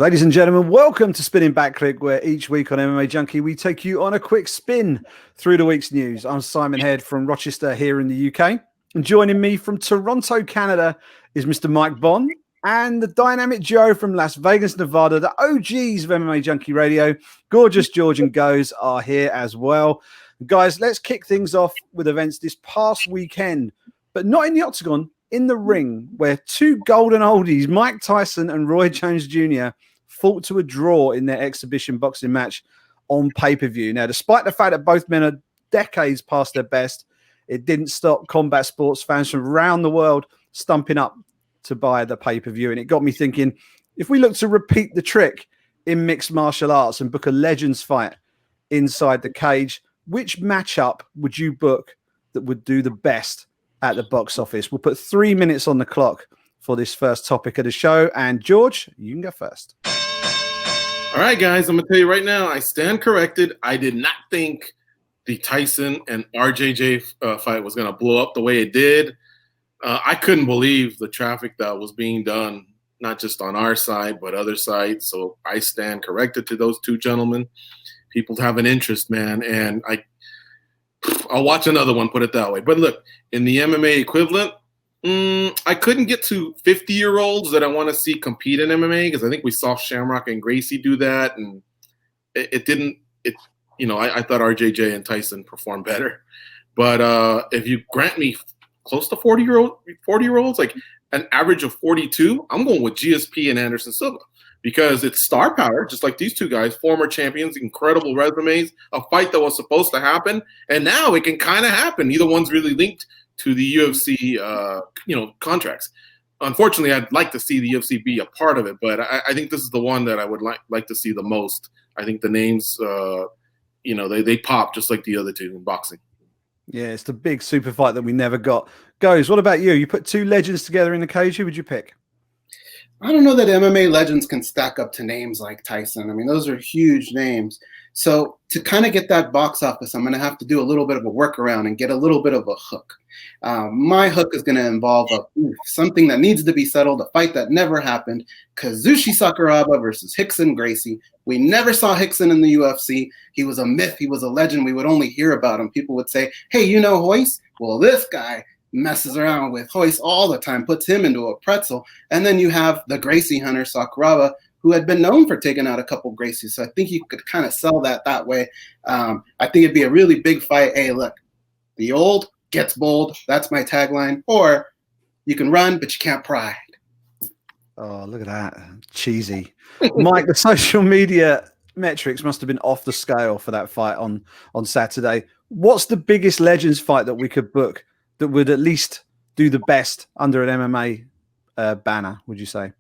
Ladies and gentlemen, welcome to Spinning Back Clique, where each week on MMA Junkie, we take you on a quick spin through the week's news. I'm Simon Head from Rochester here in the UK. And joining me from Toronto, Canada is Mr. Mike Bohn and the dynamic Joe from Las Vegas, Nevada. The OGs of MMA Junkie Radio, Gorgeous George and Goze are here as well. Guys, let's kick things off with events this past weekend, but not in the octagon, in the ring, where two golden oldies, Mike Tyson and Roy Jones Jr., fought to a draw in their exhibition boxing match on pay-per-view. Now, despite the fact that both men are decades past their best, it didn't stop combat sports fans from around the world stumping up to buy the pay-per-view. And it got me thinking, if we look to repeat the trick in mixed martial arts and book a legends fight inside the cage, which matchup would you book that would do the best at the box office? We'll put 3 minutes on the clock for this first topic of the show. And George, you can go first. All right, guys, I'm going to tell you right now, I stand corrected. I did not think the Tyson and RJJ fight was going to blow up the way it did. I couldn't believe the traffic that was being done, not just on our side, but other sides. So I stand corrected to those two gentlemen. People have an interest, man, and I'll watch another one, put it that way. But look, in the MMA equivalent, I couldn't get to 50-year-olds that I want to see compete in MMA because I think we saw Shamrock and Gracie do that, and it didn't. I thought RJJ and Tyson performed better. But if you grant me close to 40-year-olds, like an average of 42, I'm going with GSP and Anderson Silva because it's star power, just like these two guys, former champions, incredible resumes, a fight that was supposed to happen, and now it can kind of happen. Neither one's really linked to the UFC, contracts. Unfortunately, I'd like to see the UFC be a part of it, but I think this is the one that I would like to see the most. I think the names, they pop just like the other two in boxing. Yeah, it's the big super fight that we never got. Goze, what about you? You put two legends together in the cage. Who would you pick? I don't know that MMA legends can stack up to names like Tyson. I mean, those are huge names. So to kind of get that box office, I'm going to have to do a little bit of a workaround and get a little bit of a hook. My hook is going to involve something that needs to be settled, a fight that never happened, Kazushi Sakuraba versus Rickson Gracie. We never saw Rickson in the UFC. He was a myth. He was a legend. We would only hear about him. People would say, hey, you know Royce? Well, this guy messes around with Royce all the time, puts him into a pretzel. And then you have the Gracie hunter, Sakuraba, who had been known for taking out a couple Gracies. So I think you could kind of sell that way. I think it'd be a really big fight. Hey, look, the old gets bold. That's my tagline. Or you can run, but you can't pride. Oh, look at that. Cheesy. Mike, the social media metrics must have been off the scale for that fight on Saturday. What's the biggest legends fight that we could book that would at least do the best under an MMA banner, would you say?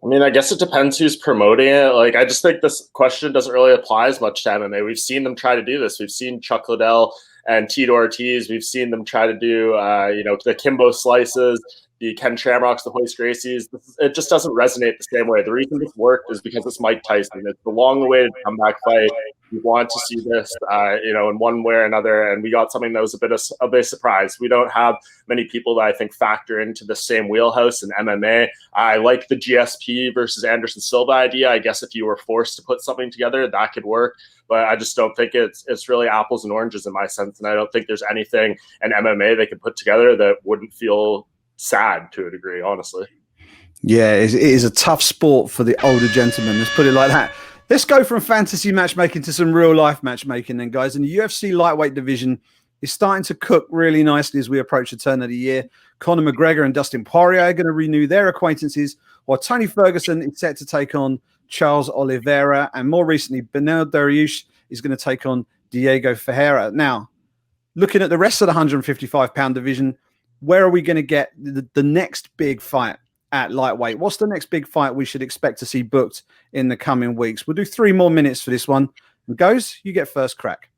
I mean, I guess it depends who's promoting it. Like, I just think this question doesn't really apply as much to MMA. We've seen them try to do this. We've seen Chuck Liddell and Tito Ortiz. We've seen them try to do, the Kimbo Slices, the Ken Shamrocks, the Royce Gracies. It just doesn't resonate the same way. The reason this worked is because it's Mike Tyson. It's the long-awaited comeback fight. We want to see this, in one way or another, and we got something that was a bit of a surprise. We don't have many people that I think factor into the same wheelhouse in MMA. I like the GSP versus Anderson Silva idea. I guess if you were forced to put something together, that could work. But I just don't think it's really apples and oranges in my sense, and I don't think there's anything in MMA they could put together that wouldn't feel sad to a degree, honestly. Yeah, it is a tough sport for the older gentlemen. Let's put it like that. Let's go from fantasy matchmaking to some real life matchmaking then, guys. And the UFC lightweight division is starting to cook really nicely as we approach the turn of the year. Conor McGregor and Dustin Poirier are going to renew their acquaintances, while Tony Ferguson is set to take on Charles Oliveira. And more recently, Beneil Dariush is going to take on Diego Ferreira. Now, looking at the rest of the 155-pound division, where are we going to get the next big fight at lightweight? What's the next big fight we should expect to see booked in the coming weeks? We'll do 3 more minutes for this one. And Goze, you get first crack.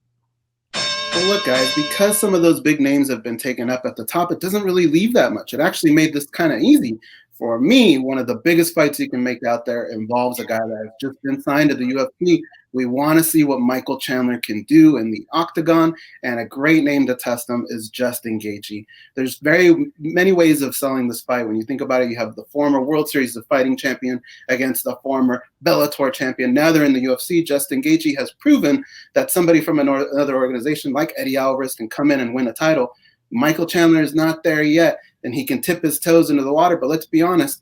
Well, look, guys, because some of those big names have been taken up at the top, it doesn't really leave that much. It actually made this kind of easy. For me, one of the biggest fights you can make out there involves a guy that has just been signed to the UFC, We want to see what Michael Chandler can do in the octagon, and a great name to test him is Justin Gaethje. There's very many ways of selling this fight. When you think about it, you have the former World Series of Fighting champion against the former Bellator champion. Now they're in the UFC. Justin Gaethje has proven that somebody from another organization like Eddie Alvarez can come in and win a title. Michael Chandler is not there yet, and he can tip his toes into the water, but let's be honest,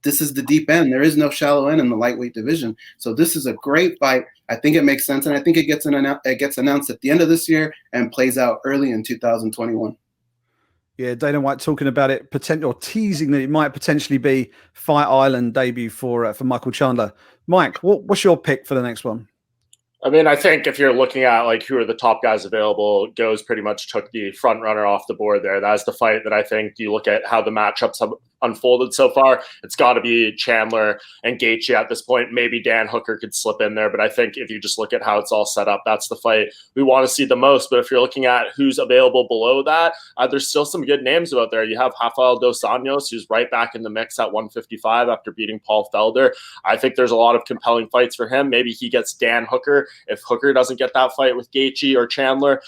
this is the deep end. There is no shallow end in the lightweight division. So this is a great fight. I think it makes sense, and I think it gets announced at the end of this year and plays out early in 2021. Yeah, Dana White talking about it, or teasing that it might potentially be Fight Island debut for Michael Chandler. Mike, what's your pick for the next one? I mean, I think if you're looking at like who are the top guys available, Goze pretty much took the front runner off the board there. That's the fight that I think you look at how the matchups have unfolded so far. It's got to be Chandler and Gaethje at this point. Maybe Dan Hooker could slip in there, but I think if you just look at how it's all set up, that's the fight we want to see the most. But if you're looking at who's available below that, there's still some good names out there. You have Rafael Dos Anjos, who's right back in the mix at 155 after beating Paul Felder. I think there's a lot of compelling fights for him. Maybe he gets Dan Hooker. If Hooker doesn't get that fight with Gaethje or Chandler,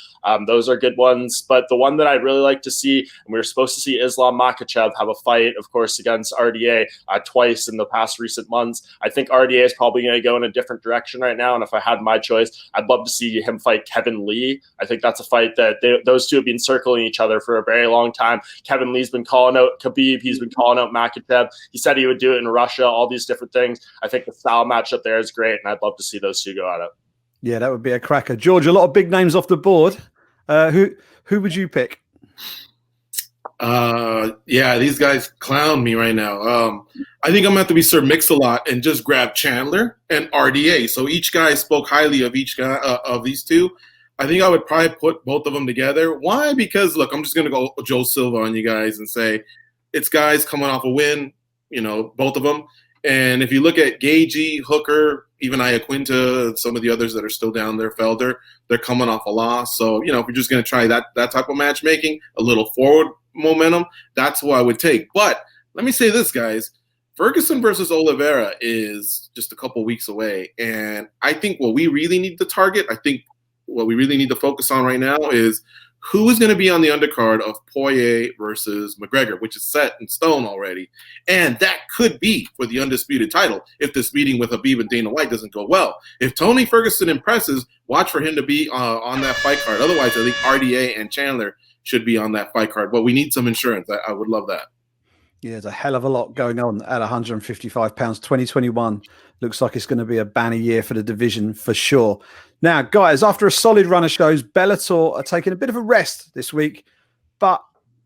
those are good ones. But the one that I'd really like to see, and we were supposed to see Islam Makhachev have a fight, of course, against RDA twice in the past recent months. I think RDA is probably going to go in a different direction right now. And if I had my choice, I'd love to see him fight Kevin Lee. I think that's a fight that those two have been circling each other for a very long time. Kevin Lee's been calling out Khabib. He's been calling out Makhachev. He said he would do it in Russia, all these different things. I think the style matchup there is great, and I'd love to see those two go at it. Yeah, that would be a cracker. George, a lot of big names off the board. Who would you pick? Yeah, these guys clown me right now. I think I'm going to have to be Sir Mix-a-Lot and just grab Chandler and RDA. So each guy spoke highly of each guy of these two. I think I would probably put both of them together. Why? Because, look, I'm just going to go Joe Silva on you guys and say it's guys coming off a win, both of them. And if you look at Gaethje, Hooker, even Iaquinta, some of the others that are still down there, Felder, they're coming off a loss. So, if you're just going to try that type of matchmaking, a little forward momentum, that's who I would take. But let me say this, guys. Ferguson versus Oliveira is just a couple weeks away. And I think what we really need to target, what we really need to focus on right now is who is going to be on the undercard of Poirier versus McGregor, which is set in stone already. And that could be for the undisputed title if this meeting with Khabib and Dana White doesn't go well. If Tony Ferguson impresses, watch for him to be on that fight card. Otherwise, I think RDA and Chandler should be on that fight card. But we need some insurance. I would love that. Yeah, there's a hell of a lot going on at 155 pounds. 2021 looks like it's going to be a banner year for the division for sure. Now, guys, after a solid run of shows, Bellator are taking a bit of a rest this week, but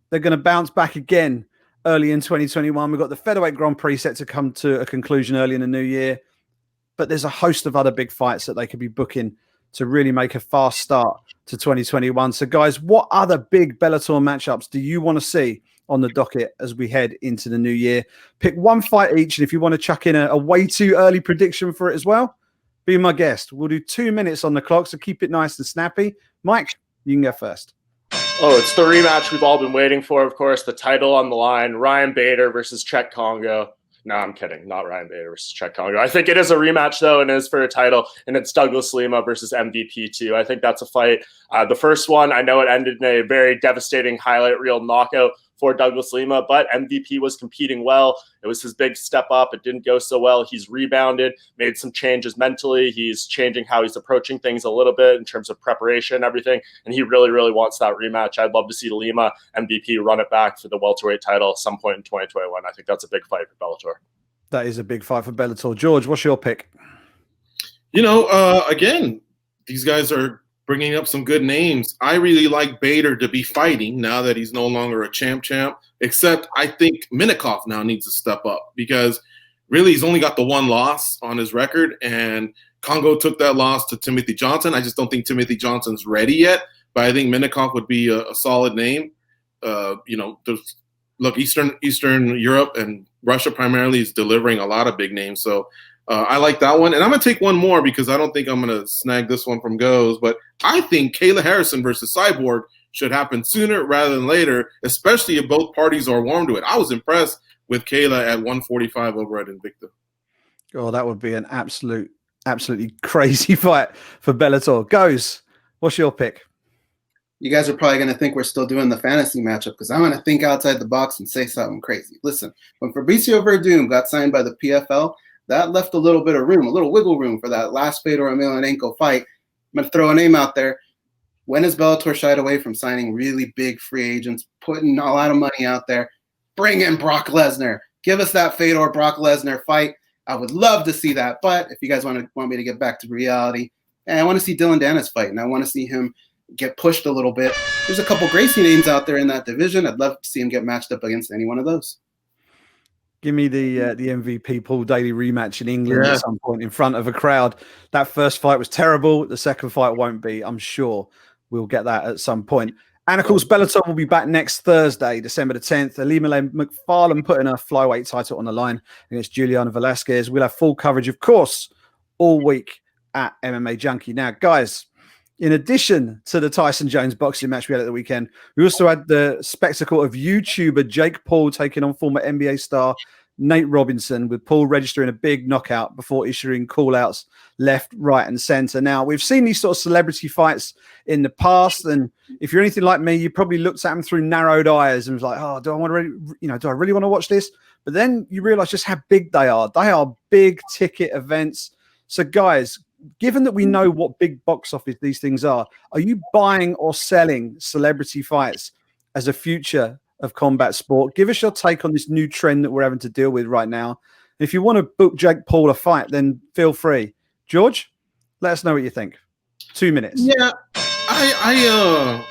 they're going to bounce back again early in 2021. We've got the Featherweight Grand Prix set to come to a conclusion early in the new year, but there's a host of other big fights that they could be booking to really make a fast start to 2021. So, guys, what other big Bellator matchups do you want to see on the docket as we head into the new year? Pick one fight each, and if you want to chuck in a way too early prediction for it as well, be my guest. We'll do 2 minutes on the clock, so keep it nice and snappy. Mike, you can go first. Oh, it's the rematch we've all been waiting for, of course. The title on the line, Ryan Bader versus Czech Congo. No, I'm kidding. Not Ryan Bader versus Czech Congo. I think it is a rematch, though, and it is for a title, and it's Douglas Lima versus MVP2. I think that's a fight. The first one, I know it ended in a very devastating highlight reel knockout for Douglas Lima, but MVP was competing well. It was his big step up. It didn't go so well. He's rebounded, made some changes mentally. He's changing how he's approaching things a little bit in terms of preparation and everything, and he really, really wants that rematch. I'd love to see Lima MVP run it back for the welterweight title at some point in 2021. I think that's a big fight for Bellator. That is a big fight for Bellator. George, what's your pick? Again, these guys are bringing up some good names. I really like Bader to be fighting now that he's no longer a champ, except I think Minikoff now needs to step up because really he's only got the one loss on his record, and Congo took that loss to Timothy Johnson. I just don't think Timothy Johnson's ready yet, but I think Minikoff would be a solid name. Look, Eastern Europe and Russia primarily is delivering a lot of big names, so I like that one. And I'm going to take one more because I don't think I'm going to snag this one from Goze. But I think Kayla Harrison versus Cyborg should happen sooner rather than later, especially if both parties are warm to it. I was impressed with Kayla at 145 over at Invicta. Oh, that would be an absolute Absolutely crazy fight for Bellator. Goze, what's your pick? You guys are probably going to think we're still doing the fantasy matchup because I'm going to think outside the box and say something crazy. Listen, when Fabricio Verdum got signed by the PFL, that left a little bit of room, a little wiggle room for that last Fedor Emelianenko fight. I'm going to throw a name out there. When has Bellator shied away from signing really big free agents, putting a lot of money out there? Bring in Brock Lesnar. Give us that Fedor-Brock Lesnar fight. I would love to see that. But if you guys want me to get back to reality, I want to see Dylan Dennis fight, and I want to see him get pushed a little bit. There's a couple Gracie names out there in that division. I'd love to see him get matched up against any one of those. Give me the MVP Paul Daly rematch in England at some point in front of a crowd. That first fight was terrible. The second fight won't be. I'm sure we'll get that at some point. And of course, Bellator will be back next Thursday, December the 10th. Ilima McFarlane putting her flyweight title on the line against Juliana Velasquez. We'll have full coverage, of course, all week at MMA Junkie. Now, guys, in addition to the Tyson Jones boxing match we had at the weekend, we also had the spectacle of YouTuber Jake Paul taking on former NBA star Nate Robinson, with Paul registering a big knockout before issuing call-outs left, right, and center. Now, we've seen these sort of celebrity fights in the past, and if you're anything like me, you probably looked at them through narrowed eyes and was like, oh, do I really want to watch this? But then you realize just how big they are. They are big ticket events. So, guys, given that we know what big box office these things are you buying or selling celebrity fights as a future of combat sport? Give us your take on this new trend that we're having to deal with right now. If you want to book Jake Paul a fight, then feel free. George, let us know what you think. 2 minutes. Yeah,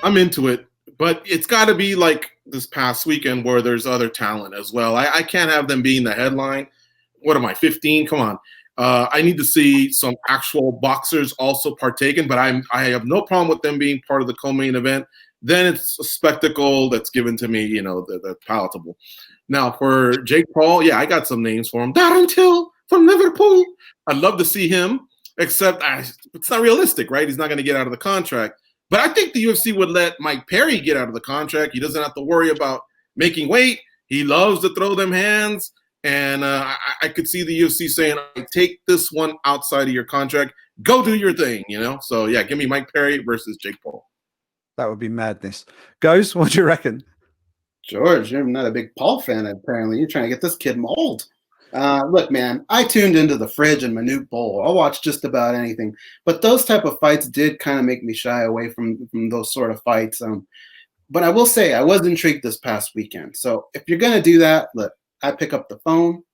I'm into it, but it's got to be like this past weekend where there's other talent as well. I can't have them being the headline. What am I, 15? Come on. I need to see some actual boxers also partaking, but I have no problem with them being part of the co-main event. Then it's a spectacle that's given to me, the palatable. Now, for Jake Paul, yeah, I got some names for him. Darren Till from Liverpool. I'd love to see him, except it's not realistic, right? He's not going to get out of the contract. But I think the UFC would let Mike Perry get out of the contract. He doesn't have to worry about making weight. He loves to throw them hands. And I could see the UFC saying, take this one outside of your contract. Go do your thing, So, yeah, give me Mike Perry versus Jake Paul. That would be madness. Goze, what do you reckon? George, you're not a big Paul fan, apparently. You're trying to get this kid mauled. Look, man, I tuned into the fridge and Manute Bowl. I'll watch just about anything. But those type of fights did kind of make me shy away from those sort of fights. But I will say I was intrigued this past weekend. So if you're going to do that, look, I pick up the phone.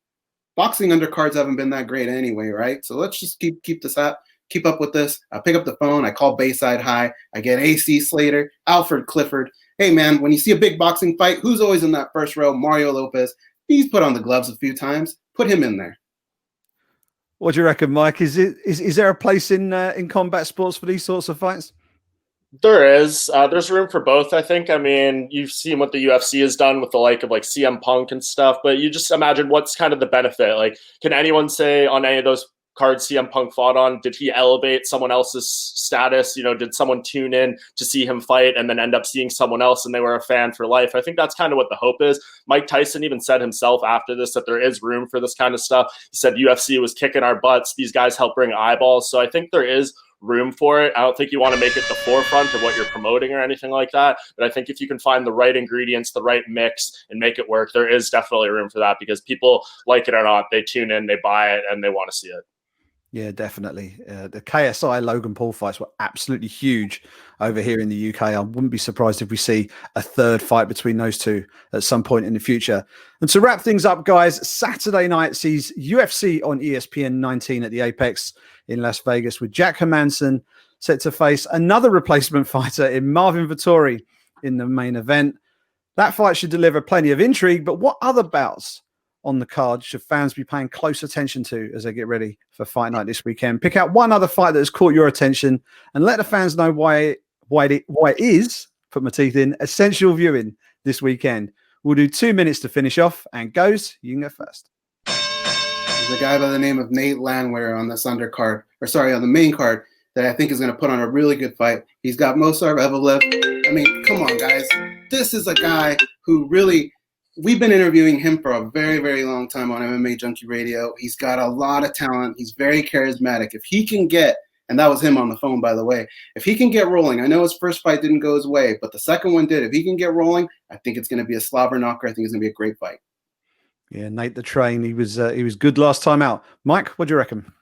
Boxing undercards haven't been that great anyway, right? So let's just keep this up. Keep up with this. I pick up the phone. I call Bayside High. I get AC Slater, Alfred Clifford. Hey, man, when you see a big boxing fight, who's always in that first row? Mario Lopez. He's put on the gloves a few times. Put him in there. What do you reckon, Mike? Is there a place in combat sports for these sorts of fights? There is. There's room for both, I think. I mean, you've seen what the UFC has done with the like of like CM Punk and stuff, but you just imagine what's kind of the benefit. Like, can anyone say on any of those cards CM Punk fought on, did he elevate someone else's status? Did someone tune in to see him fight and then end up seeing someone else and they were a fan for life? I think that's kind of what the hope is. Mike Tyson even said himself after this that there is room for this kind of stuff. He said UFC was kicking our butts. These guys help bring eyeballs. So I think there is room for it. I don't think you want to make it the forefront of what you're promoting or anything like that. But I think if you can find the right ingredients, the right mix, and make it work, there is definitely room for that because people, like it or not, they tune in, they buy it, and they want to see it. Yeah, definitely. The KSI Logan Paul fights were absolutely huge over here in the UK. I wouldn't be surprised if we see a third fight between those two at some point in the future. And to wrap things up, guys, Saturday night sees UFC on ESPN 19 at the Apex in Las Vegas with Jack Hermansson set to face another replacement fighter in Marvin Vettori in the main event. That fight should deliver plenty of intrigue, but what other bouts on the card should fans be paying close attention to as they get ready for fight night this weekend? Pick out one other fight that has caught your attention and let the fans know why it is, put my teeth in, essential viewing this weekend. We'll do 2 minutes to finish off, and Goze, you can go first. There's a guy by the name of Nate Landwehr on this undercard, on the main card, that I think is going to put on a really good fight. He's got Movsar Evelev. I mean, come on, guys. This is a guy who really we've been interviewing him for a very, very long time on MMA Junkie Radio. He's got a lot of talent. He's very charismatic. If he can get, and that was him on the phone, by the way, if he can get rolling, I know his first fight didn't go his way, but the second one did. If he can get rolling, I think it's going to be a slobber knocker. I think it's going to be a great fight. Yeah, Nate the Train, he was good last time out. Mike, what do you reckon?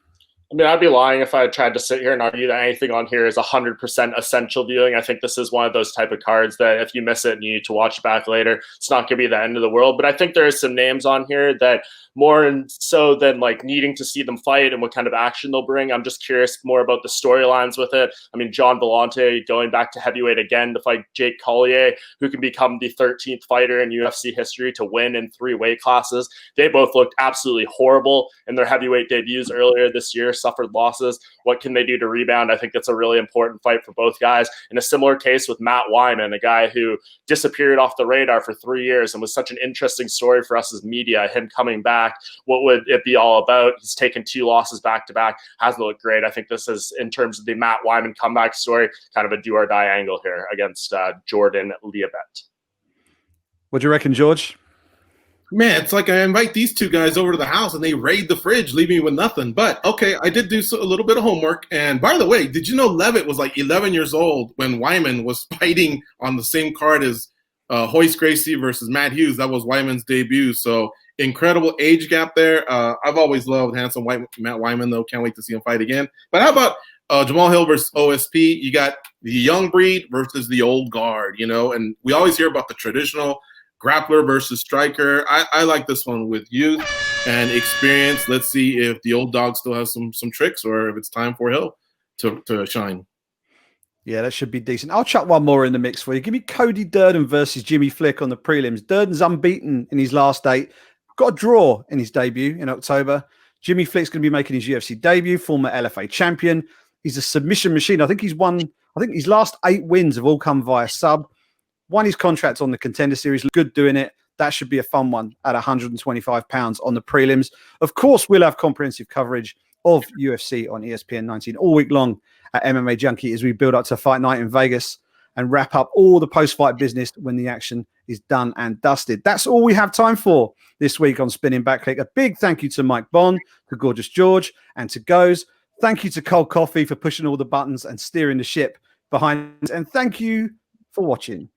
I mean, I'd be lying if I tried to sit here and argue that anything on here is 100% essential viewing. I think this is one of those type of cards that if you miss it and you need to watch it back later, it's not going to be the end of the world. But I think there is some names on here that more and so than like needing to see them fight and what kind of action they'll bring. I'm just curious more about the storylines with it. I mean, John Vellante going back to heavyweight again to fight Jake Collier, who can become the 13th fighter in UFC history to win in 3 weight classes. They both looked absolutely horrible in their heavyweight debuts earlier this year, suffered losses. What can they do to rebound? I think that's a really important fight for both guys. In a similar case with Matt Wyman, a guy who disappeared off the radar for 3 years and was such an interesting story for us as media, him coming back. What would it be all about? He's taken 2 losses back-to-back. Hasn't looked great. I think this is, in terms of the Matt Wyman comeback story, kind of a do-or-die angle here against Jordan Liabet. What do you reckon, George? Man, it's like I invite these 2 guys over to the house and they raid the fridge, leaving me with nothing. But, okay, I did do a little bit of homework. And by the way, did you know Levitt was like 11 years old when Wyman was fighting on the same card as Royce Gracie versus Matt Hughes? That was Wyman's debut. So incredible age gap there. I've always loved handsome Matt Wyman, though. Can't wait to see him fight again. But how about Jamal Hill versus OSP? You got the young breed versus the old guard, you know, and we always hear about the traditional grappler versus striker. I like this one with youth and experience. Let's see if the old dog still has some tricks or if it's time for Hill to shine. Yeah, that should be decent. I'll chuck one more in the mix for you. Give me Cody Durden versus Jimmy Flick on the prelims. Durden's unbeaten in his last 8. Got a draw in his debut in October. Jimmy Flick's going to be making his UFC debut, former LFA champion. He's a submission machine. I think his last 8 wins have all come via sub. Won his contract on the Contender Series. Good doing it. That should be a fun one at 125 pounds on the prelims. Of course, we'll have comprehensive coverage of UFC on ESPN 19 all week long at MMA Junkie as we build up to Fight Night in Vegas and wrap up all the post-fight business when the action is done and dusted. That's all we have time for this week on Spinning Back Clique. A big thank you to Mike Bohn, to Gorgeous George, and to Goze. Thank you to Cold Coffee for pushing all the buttons and steering the ship behind. And thank you for watching.